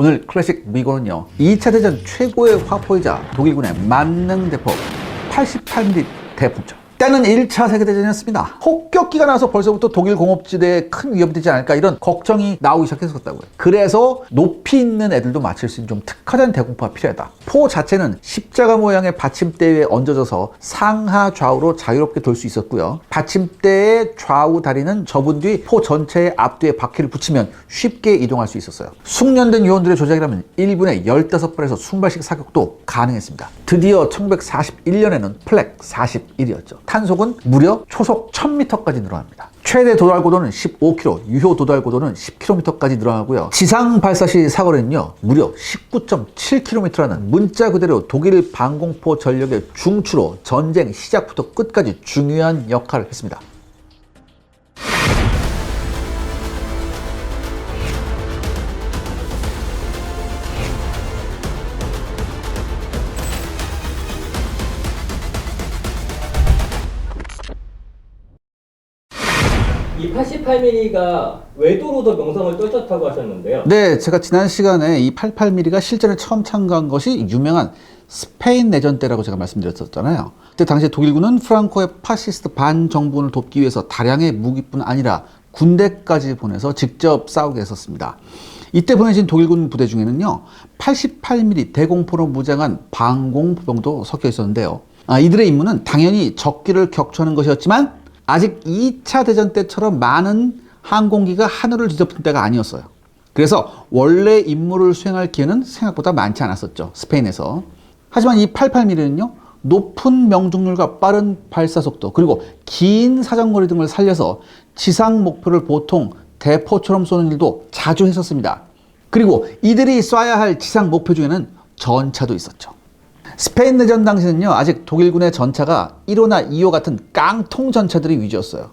오늘 클래식 미고는요, 2차 대전 최고의 화포이자 독일군의 만능 대포 88mm 대포죠. 때는 1차 세계대전이었습니다. 폭격기가 나서 벌써부터 독일 공업지대에 큰 위협이 되지 않을까 이런 걱정이 나오기 시작했었다고요. 그래서 높이 있는 애들도 맞출 수 있는 좀 특화된 대공포가 필요하다. 포 자체는 십자가 모양의 받침대 위에 얹어져서 상하 좌우로 자유롭게 돌 수 있었고요. 받침대의 좌우 다리는 접은 뒤 포 전체의 앞뒤에 바퀴를 붙이면 쉽게 이동할 수 있었어요. 숙련된 요원들의 조작이라면 1분에 15발에서 20발씩 사격도 가능했습니다. 드디어 1941년에는 플렉 41이었죠. 탄속은 무려 초속 1000m까지 늘어납니다. 최대 도달 고도는 15km, 유효 도달 고도는 10km까지 늘어나고요. 지상 발사 시 사거리는요, 무려 19.7km라는 문자 그대로 독일 방공포 전력의 중추로 전쟁 시작부터 끝까지 중요한 역할을 했습니다. 이 88mm가 외도로도 명성을 떨쳤다고 하셨는데요. 네, 제가 지난 시간에 이 88mm가 실전에 처음 참가한 것이 유명한 스페인 내전 때라고 제가 말씀드렸었잖아요. 그때 당시에 독일군은 프랑코의 파시스트 반정부군을 돕기 위해서 다량의 무기뿐 아니라 군대까지 보내서 직접 싸우게 했었습니다. 이때 보내진 독일군 부대 중에는요, 88mm 대공포로 무장한 방공포병도 섞여 있었는데요. 이들의 임무는 당연히 적기를 격추하는 것이었지만 아직 2차 대전 때처럼 많은 항공기가 하늘을 뒤덮은 때가 아니었어요. 그래서 원래 임무를 수행할 기회는 생각보다 많지 않았었죠, 스페인에서. 하지만 이 88mm는요, 높은 명중률과 빠른 발사 속도, 그리고 긴 사정거리 등을 살려서 지상 목표를 보통 대포처럼 쏘는 일도 자주 했었습니다. 그리고 이들이 쏴야 할 지상 목표 중에는 전차도 있었죠. 스페인 내전 당시는요, 아직 독일군의 전차가 1호나 2호 같은 깡통 전차들이 위주였어요.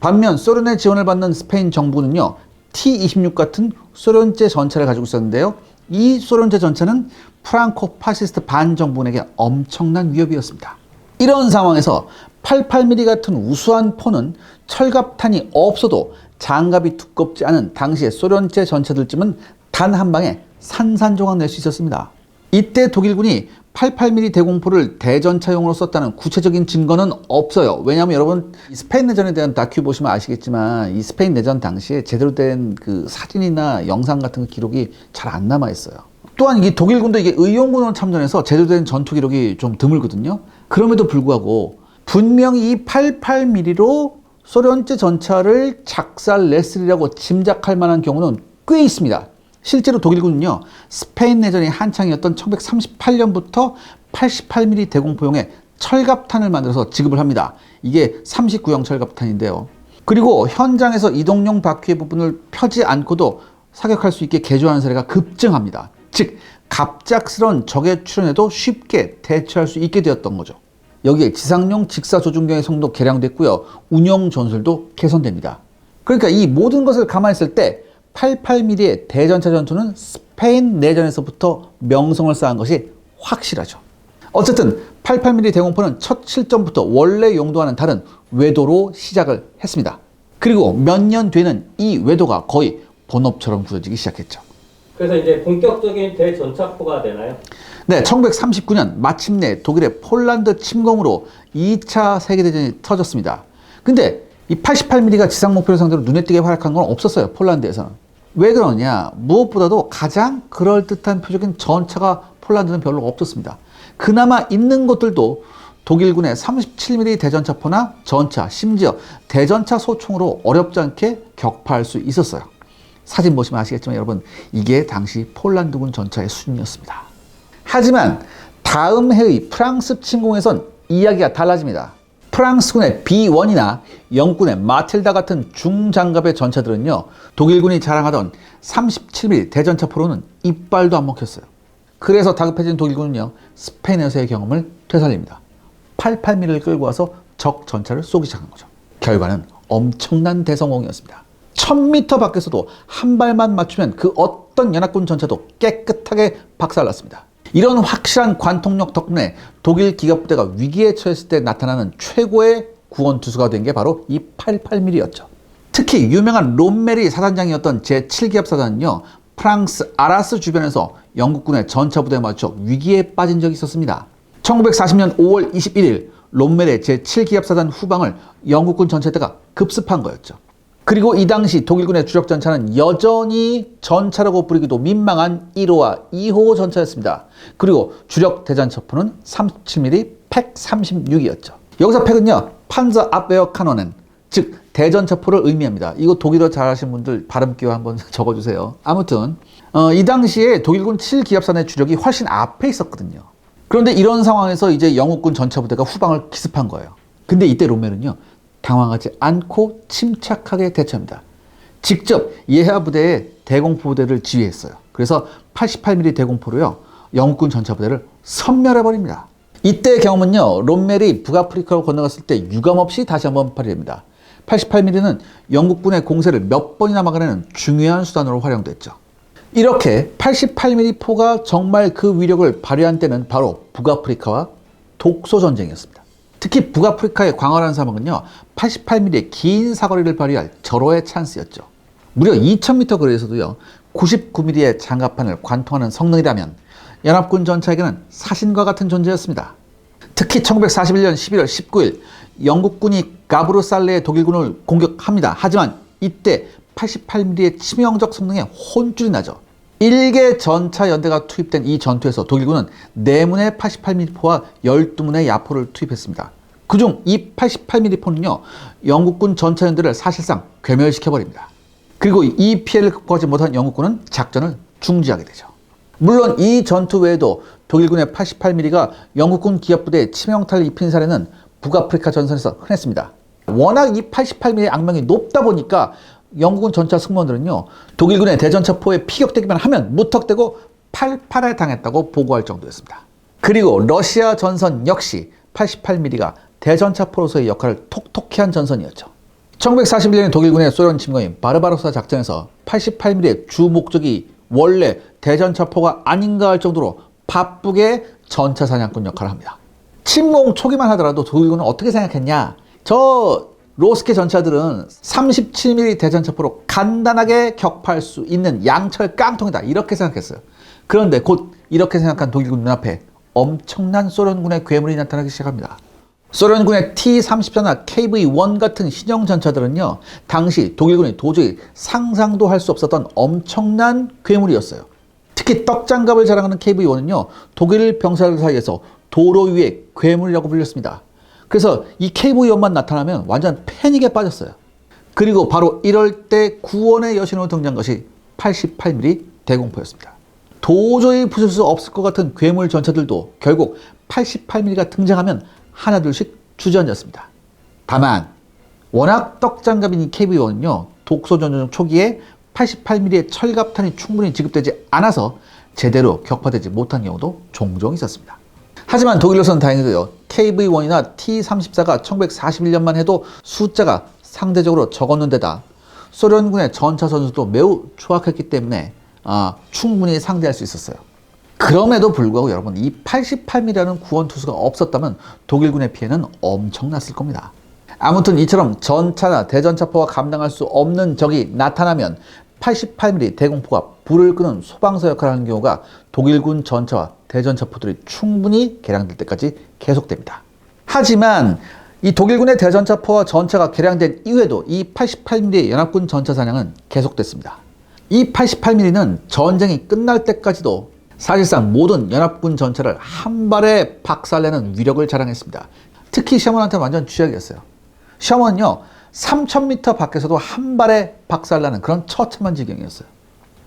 반면 소련의 지원을 받는 스페인 정부는요, T-26 같은 소련제 전차를 가지고 있었는데요, 이 소련제 전차는 프랑코 파시스트 반정부군에게 엄청난 위협이었습니다. 이런 상황에서 88mm 같은 우수한 포는 철갑탄이 없어도 장갑이 두껍지 않은 당시의 소련제 전차들쯤은 단 한 방에 산산조각 낼 수 있었습니다. 이때 독일군이 88mm 대공포를 대전차용으로 썼다는 구체적인 증거는 없어요. 왜냐하면 여러분, 스페인 내전에 대한 다큐 보시면 아시겠지만 이 스페인 내전 당시에 제대로 된 그 사진이나 영상 같은 기록이 잘 안 남아 있어요. 또한 이 독일군도 이게 의용군으로 참전해서 제대로 된 전투 기록이 좀 드물거든요. 그럼에도 불구하고 분명히 이 88mm로 소련제 전차를 작살냈으리라고 짐작할 만한 경우는 꽤 있습니다. 실제로 독일군은요, 스페인 내전이 한창이었던 1938년부터 88mm 대공포용의 철갑탄을 만들어서 지급을 합니다. 이게 39형 철갑탄인데요. 그리고 현장에서 이동용 바퀴의 부분을 펴지 않고도 사격할 수 있게 개조하는 사례가 급증합니다. 즉, 갑작스러운 적의 출현에도 쉽게 대처할 수 있게 되었던 거죠. 여기에 지상용 직사 조준경의 성도 개량됐고요, 운용 전술도 개선됩니다. 그러니까 이 모든 것을 감안했을 때 88mm의 대전차 전투는 스페인 내전에서부터 명성을 쌓은 것이 확실하죠. 어쨌든 88mm 대공포는 첫 실전부터 원래 용도와는 다른 외도로 시작을 했습니다. 그리고 몇 년 뒤에는 이 외도가 거의 본업처럼 구워지기 시작했죠. 그래서 이제 본격적인 대전차포가 되나요? 네, 1939년 마침내 독일의 폴란드 침공으로 2차 세계대전이 터졌습니다. 근데 이 88mm가 지상 목표를 상대로 눈에 띄게 활약한 건 없었어요, 폴란드에서는. 왜 그러냐? 무엇보다도 가장 그럴듯한 표적인 전차가 폴란드는 별로 없었습니다. 그나마 있는 것들도 독일군의 37mm 대전차포나 전차, 심지어 대전차 소총으로 어렵지 않게 격파할 수 있었어요. 사진 보시면 아시겠지만 여러분, 이게 당시 폴란드군 전차의 수준이었습니다. 하지만 다음 해의 프랑스 침공에선 이야기가 달라집니다. 프랑스군의 B1이나 영군의 마틸다 같은 중장갑의 전차들은요, 독일군이 자랑하던 37mm 대전차포로는 이빨도 안 먹혔어요. 그래서 다급해진 독일군은요, 스페인에서의 경험을 되살립니다. 88mm를 끌고 와서 적 전차를 쏘기 시작한 거죠. 결과는 엄청난 대성공이었습니다. 1000m 밖에서도 한 발만 맞추면 그 어떤 연합군 전차도 깨끗하게 박살났습니다. 이런 확실한 관통력 덕분에 독일 기갑부대가 위기에 처했을 때 나타나는 최고의 구원투수가 된 게 바로 이 88mm였죠. 특히 유명한 롬메리 사단장이었던 제7기합 사단은요, 프랑스 아라스 주변에서 영국군의 전차 부대에 맞춰 위기에 빠진 적이 있었습니다. 1940년 5월 21일 롬멜의 제7기압사단 후방을 영국군 전체대가 급습한 거였죠. 그리고 이 당시 독일군의 주력 전차는 여전히 전차라고 부르기도 민망한 1호와 2호 전차였습니다. 그리고 주력 대전차포는 37mm 팩 36이었죠. 여기서 팩은요, 판저 압웨어 카노넨, 즉 대전차포를 의미합니다. 이거 독일어 잘하시는 분들 발음 기호 한번 적어주세요. 아무튼 이 당시에 독일군 7기압사단의 주력이 훨씬 앞에 있었거든요. 그런데 이런 상황에서 이제 영국군 전차 부대가 후방을 기습한 거예요. 근데 이때 롬멜은요, 당황하지 않고 침착하게 대처합니다. 직접 예하 부대의 대공포 부대를 지휘했어요. 그래서 88mm 대공포로요, 영국군 전차 부대를 섬멸해버립니다. 이때의 경험은요, 롬멜이 북아프리카로 건너갔을 때 유감없이 다시 한번 발휘됩니다. 88mm는 영국군의 공세를 몇 번이나 막아내는 중요한 수단으로 활용됐죠. 이렇게 88mm 포가 정말 그 위력을 발휘한 때는 바로 북아프리카와 독소 전쟁이었습니다. 특히 북아프리카의 광활한 사막은요, 88mm의 긴 사거리를 발휘할 절호의 찬스였죠. 무려 2000m 거리에서도요, 99mm의 장갑판을 관통하는 성능이라면 연합군 전차에게는 사신과 같은 존재였습니다. 특히 1941년 11월 19일 영국군이 가브르살레의 독일군을 공격합니다. 하지만 이때 88mm의 치명적 성능에 혼쭐이 나죠. 1개 전차 연대가 투입된 이 전투에서 독일군은 4문의 88mm 포와 12문의 야포를 투입했습니다. 그중 이 88mm 포는요, 영국군 전차 연대를 사실상 괴멸시켜버립니다. 그리고 이 피해를 극복하지 못한 영국군은 작전을 중지하게 되죠. 물론 이 전투 외에도 독일군의 88mm가 영국군 기압부대에 치명타를 입힌 사례는 북아프리카 전선에서 흔했습니다. 워낙 이 88mm의 악명이 높다 보니까 영국군 전차 승무원들은요, 독일군의 대전차포에 피격되기만 하면 무턱대고 팔팔에 당했다고 보고할 정도였습니다. 그리고 러시아 전선 역시 88mm가 대전차포로서의 역할을 톡톡히 한 전선이었죠. 1941년에 독일군의 소련 침공인 바르바로사 작전에서 88mm의 주 목적이 원래 대전차포가 아닌가 할 정도로 바쁘게 전차 사냥꾼 역할을 합니다. 침공 초기만 하더라도 독일군은 어떻게 생각했냐? 저 로스케 전차들은 37mm 대전차포로 간단하게 격파할 수 있는 양철 깡통이다, 이렇게 생각했어요. 그런데 곧 이렇게 생각한 독일군 눈앞에 엄청난 소련군의 괴물이 나타나기 시작합니다. 소련군의 T-34나 KV-1 같은 신형 전차들은요, 당시 독일군이 도저히 상상도 할 수 없었던 엄청난 괴물이었어요. 특히 떡장갑을 자랑하는 KV-1은요, 독일 병사들 사이에서 도로 위의 괴물이라고 불렸습니다. 그래서 이 KV-1만 나타나면 완전 패닉에 빠졌어요. 그리고 바로 이럴 때 구원의 여신으로 등장한 것이 88mm 대공포였습니다. 도저히 부술 수 없을 것 같은 괴물 전차들도 결국 88mm가 등장하면 하나둘씩 주저앉았습니다. 다만 워낙 떡장갑인 이 KV-1은요, 독소전쟁 초기에 88mm의 철갑탄이 충분히 지급되지 않아서 제대로 격파되지 못한 경우도 종종 있었습니다. 하지만 독일로서는 다행히도요, KV-1이나 T-34가 1941년만 해도 숫자가 상대적으로 적었는데다 소련군의 전차 선수도 매우 추악했기 때문에 충분히 상대할 수 있었어요. 그럼에도 불구하고 여러분, 이 88mm라는 구원투수가 없었다면 독일군의 피해는 엄청났을 겁니다. 아무튼 이처럼 전차나 대전차포가 감당할 수 없는 적이 나타나면 88mm 대공포가 불을 끄는 소방서 역할을 하는 경우가 독일군 전차와 대전차포들이 충분히 개량될 때까지 계속됩니다. 하지만 이 독일군의 대전차포와 전차가 개량된 이후에도 이 88mm 연합군 전차 사냥은 계속됐습니다. 이 88mm는 전쟁이 끝날 때까지도 사실상 모든 연합군 전차를 한 발에 박살내는 위력을 자랑했습니다. 특히 셔먼한테 완전 쥐약이었어요. 셔먼은요, 3000m 밖에서도 한 발에 박살나는 그런 처참한 지경이었어요.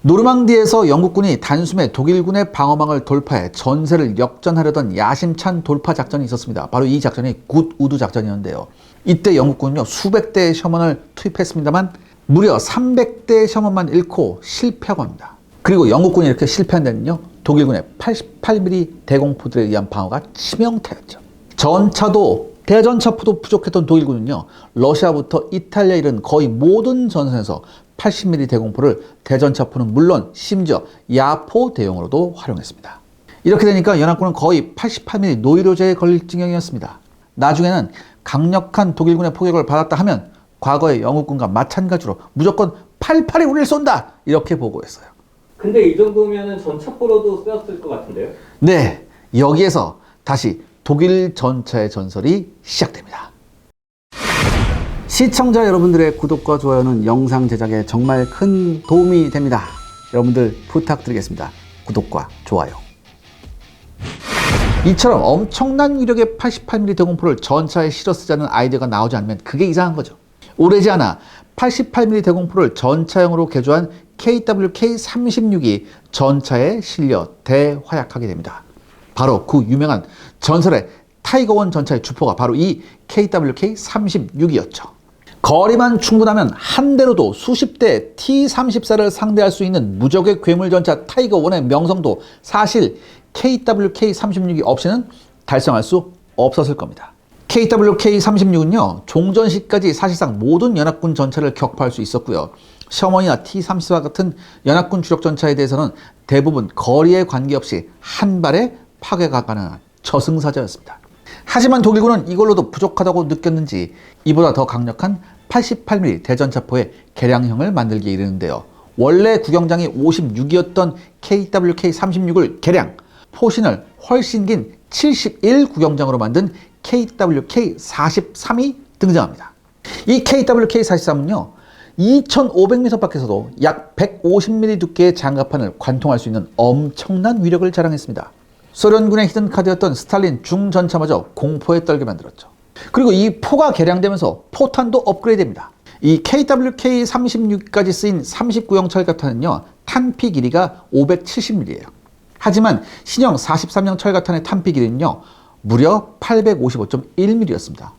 노르망디에서 영국군이 단숨에 독일군의 방어망을 돌파해 전세를 역전하려던 야심찬 돌파 작전이 있었습니다. 바로 이 작전이 굿 우드 작전이었는데요. 이때 영국군은요, 수백 대의 셔먼을 투입했습니다만 무려 300대의 셔먼만 잃고 실패하고 합니다. 그리고 영국군이 이렇게 실패한 데는요, 독일군의 88mm 대공포들에 의한 방어가 치명타였죠. 전차도 대전차포도 부족했던 독일군은요, 러시아부터 이탈리아 이른 거의 모든 전선에서 80mm 대공포를 대전차포는 물론 심지어 야포 대용으로도 활용했습니다. 이렇게 되니까 연합군은 거의 88mm 노이로제에 걸릴 지경이었습니다. 나중에는 강력한 독일군의 포격을 받았다 하면 과거의 영국군과 마찬가지로 무조건 88이 우리를 쏜다, 이렇게 보고했어요. 근데 이 정도면은 전차포로도 쓰였을 것 같은데요? 네, 여기에서 다시 독일 전차의 전설이 시작됩니다. 시청자 여러분들의 구독과 좋아요는 영상 제작에 정말 큰 도움이 됩니다. 여러분들 부탁드리겠습니다. 구독과 좋아요. 이처럼 엄청난 위력의 88mm 대공포를 전차에 실어 쓰자는 아이디어가 나오지 않으면 그게 이상한 거죠. 오래지 않아 88mm 대공포를 전차형으로 개조한 KWK-36이 전차에 실려 대활약하게 됩니다. 바로 그 유명한 전설의 타이거1 전차의 주포가 바로 이 KWK-36이었죠. 거리만 충분하면 한 대로도 수십 대 T-34를 상대할 수 있는 무적의 괴물전차 타이거1의 명성도 사실 KWK-36이 없이는 달성할 수 없었을 겁니다. KWK-36은요, 종전 시까지 사실상 모든 연합군 전차를 격파할 수 있었고요. 셔먼이나 T-34 같은 연합군 주력 전차에 대해서는 대부분 거리에 관계없이 한 발에 파괴가 가능한 저승사자였습니다. 하지만 독일군은 이걸로도 부족하다고 느꼈는지 이보다 더 강력한 88mm 대전차포의 개량형을 만들기에 이르는데요. 원래 구경장이 56이었던 KWK-36을 개량, 포신을 훨씬 긴 71 구경장으로 만든 KWK-43이 등장합니다. 이 KWK-43은요, 2500m 밖에서도 약 150mm 두께의 장갑판을 관통할 수 있는 엄청난 위력을 자랑했습니다. 소련군의 히든 카드였던 스탈린 중전차마저 공포에 떨게 만들었죠. 그리고 이 포가 개량되면서 포탄도 업그레이드됩니다. 이 KWK-36까지 쓰인 39형 철갑탄은요, 탄피 길이가 570mm예요. 하지만 신형 43형 철갑탄의 탄피 길이는요, 무려 855.1mm였습니다.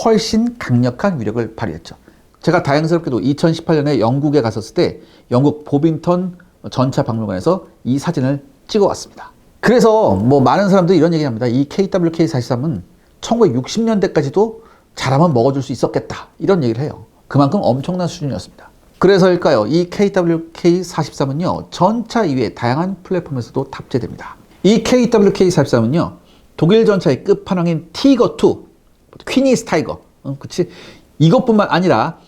훨씬 강력한 위력을 발휘했죠. 제가 다행스럽게도 2018년에 영국에 갔었을 때 영국 보빙턴 전차 박물관에서 이 사진을 찍어 왔습니다. 그래서 많은 사람들이 이런 얘기 합니다. 이 KWK-43은 1960년대까지도 잘하면 먹어줄 수 있었겠다, 이런 얘기를 해요. 그만큼 엄청난 수준이었습니다. 그래서일까요, 이 KWK-43은요, 전차 이외에 다양한 플랫폼에서도 탑재됩니다. 이 KWK-43은요, 독일 전차의 끝판왕인 티거2, 퀴니스 타이거, 그치? 이것뿐만 아니라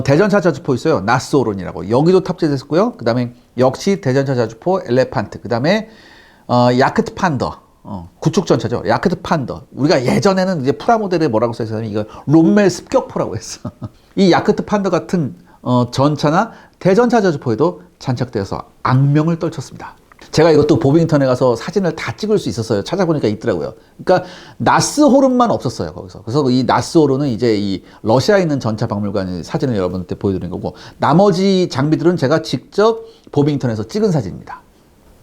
대전차 자주포 있어요. 나스오론이라고. 여기도 탑재됐었고요. 그 다음에 역시 대전차 자주포 엘레판트, 그 다음에 야크트 판더, 구축 전차죠. 야크트 판더. 우리가 예전에는 이제 프라모델에 뭐라고 써있었냐면 이거 롬멜 습격포라고 했어. 이 야크트 판더 같은 전차나 대전차 자주포에도 장착되어서 악명을 떨쳤습니다. 제가 이것도 보빙턴에 가서 사진을 다 찍을 수 있었어요. 찾아보니까 있더라고요. 그러니까 나스호른만 없었어요, 거기서. 그래서 이 나스호른은 이제 이 러시아에 있는 전차 박물관 사진을 여러분한테 보여드린 거고, 나머지 장비들은 제가 직접 보빙턴에서 찍은 사진입니다.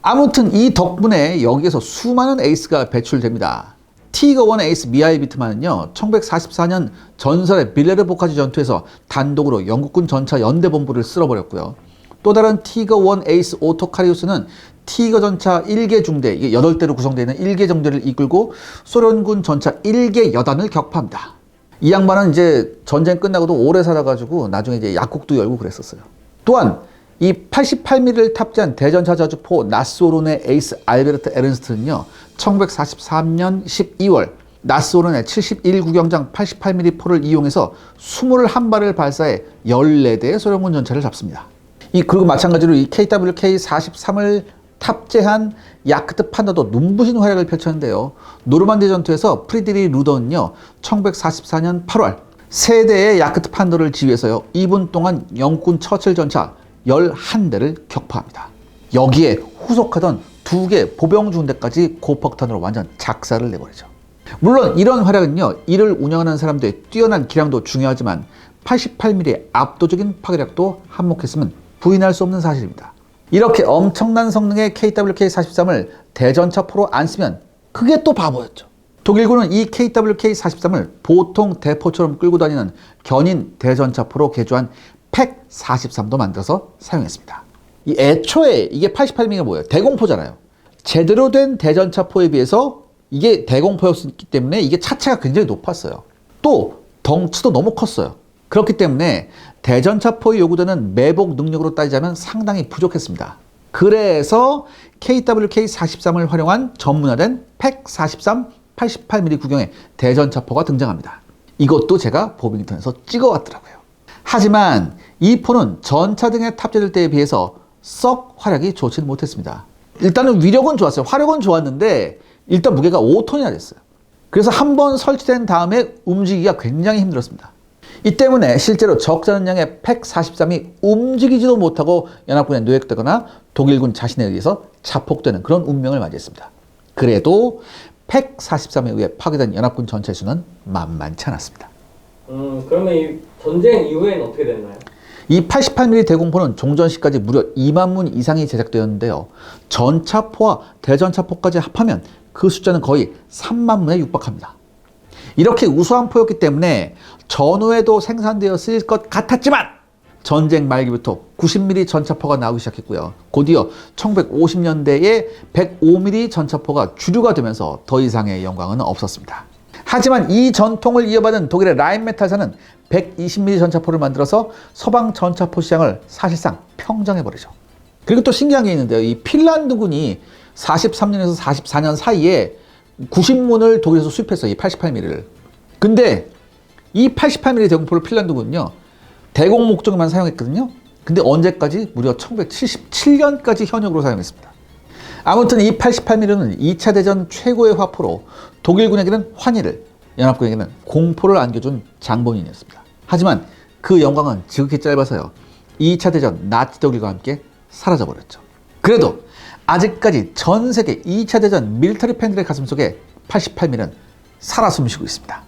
아무튼 이 덕분에 여기에서 수많은 에이스가 배출됩니다. 티거1 에이스 미하일 비트만은요, 1944년 전설의 빌레르 보카지 전투에서 단독으로 영국군 전차 연대본부를 쓸어버렸고요. 또 다른 티거1 에이스 오토카리우스는 티거 전차 1개 중대, 이게 8대로 구성되어 있는 1개 정대를 이끌고 소련군 전차 1개 여단을 격파합니다. 이 양반은 이제 전쟁 끝나고도 오래 살아가지고 나중에 이제 약국도 열고 그랬었어요. 또한 이 88mm를 탑재한 대전차 자주포 나스오론의 에이스 알베르트 에른스트는요, 1943년 12월 나스오론의 71 구경장 88mm 포를 이용해서 21발을 발사해 14대의 소련군 전차를 잡습니다. 그리고 마찬가지로 이 KWK-43을 탑재한 야크트 판더도 눈부신 활약을 펼쳤는데요. 노르만디 전투에서 프리드리 루더는요, 1944년 8월 세대의 야크트 판더를 지휘해서요, 2분 동안 영군 처칠 전차 11대를 격파합니다. 여기에 후속하던 2개 보병 중대까지 고폭탄으로 완전 작사를 내버리죠. 물론 이런 활약은요, 이를 운영하는 사람들의 뛰어난 기량도 중요하지만 88mm의 압도적인 파괴력도 한몫했으면 부인할 수 없는 사실입니다. 이렇게 엄청난 성능의 KWK-43을 대전차포로 안 쓰면 그게 또 바보였죠. 독일군은 이 KWK-43을 보통 대포처럼 끌고 다니는 견인 대전차포로 개조한 팩43도 만들어서 사용했습니다. 애초에 이게 88mm가 뭐예요? 대공포잖아요. 제대로 된 대전차포에 비해서 이게 대공포였기 때문에 이게 차체가 굉장히 높았어요. 또 덩치도 너무 컸어요. 그렇기 때문에 대전차포에 요구되는 매복 능력으로 따지자면 상당히 부족했습니다. 그래서 KWK-43을 활용한 전문화된 팩43 88mm 구경의 대전차포가 등장합니다. 이것도 제가 보빙턴에서 찍어왔더라고요. 하지만 이 포는 전차 등에 탑재될 때에 비해서 썩 활약이 좋지는 못했습니다. 일단은 위력은 좋았어요. 화력은 좋았는데 일단 무게가 5톤이나 됐어요. 그래서 한번 설치된 다음에 움직이기가 굉장히 힘들었습니다. 이 때문에 실제로 적지 않은 양의 팩-43이 움직이지도 못하고 연합군에 노획되거나 독일군 자신에 의해서 자폭되는 그런 운명을 맞이했습니다. 그래도 팩-43에 의해 파괴된 연합군 전체 수는 만만치 않았습니다. 그러면 이 전쟁 이후에는 어떻게 됐나요? 이 88mm 대공포는 종전 시까지 무려 2만 문 이상이 제작되었는데요. 전차포와 대전차포까지 합하면 그 숫자는 거의 3만 문에 육박합니다. 이렇게 우수한 포였기 때문에 전후에도 생산되어 쓰일 것 같았지만 전쟁 말기부터 90mm 전차포가 나오기 시작했고요. 곧이어 1950년대에 105mm 전차포가 주류가 되면서 더 이상의 영광은 없었습니다. 하지만 이 전통을 이어받은 독일의 라인메탈사는 120mm 전차포를 만들어서 서방 전차포 시장을 사실상 평정해버리죠. 그리고 또 신기한 게 있는데요. 이 핀란드군이 43년에서 44년 사이에 90문을 독일에서 수입했어요. 이 88mm를. 근데 이 88mm 대공포를 핀란드군요. 대공 목적에만 사용했거든요. 근데 언제까지? 무려 1977년까지 현역으로 사용했습니다. 아무튼 이 88mm는 2차 대전 최고의 화포로 독일군에게는 환희를, 연합군에게는 공포를 안겨준 장본인이었습니다. 하지만 그 영광은 지극히 짧아서요. 2차 대전 나치 독일과 함께 사라져버렸죠. 그래도 아직까지 전 세계 2차 대전 밀터리 팬들의 가슴 속에 88mm는 살아 숨쉬고 있습니다.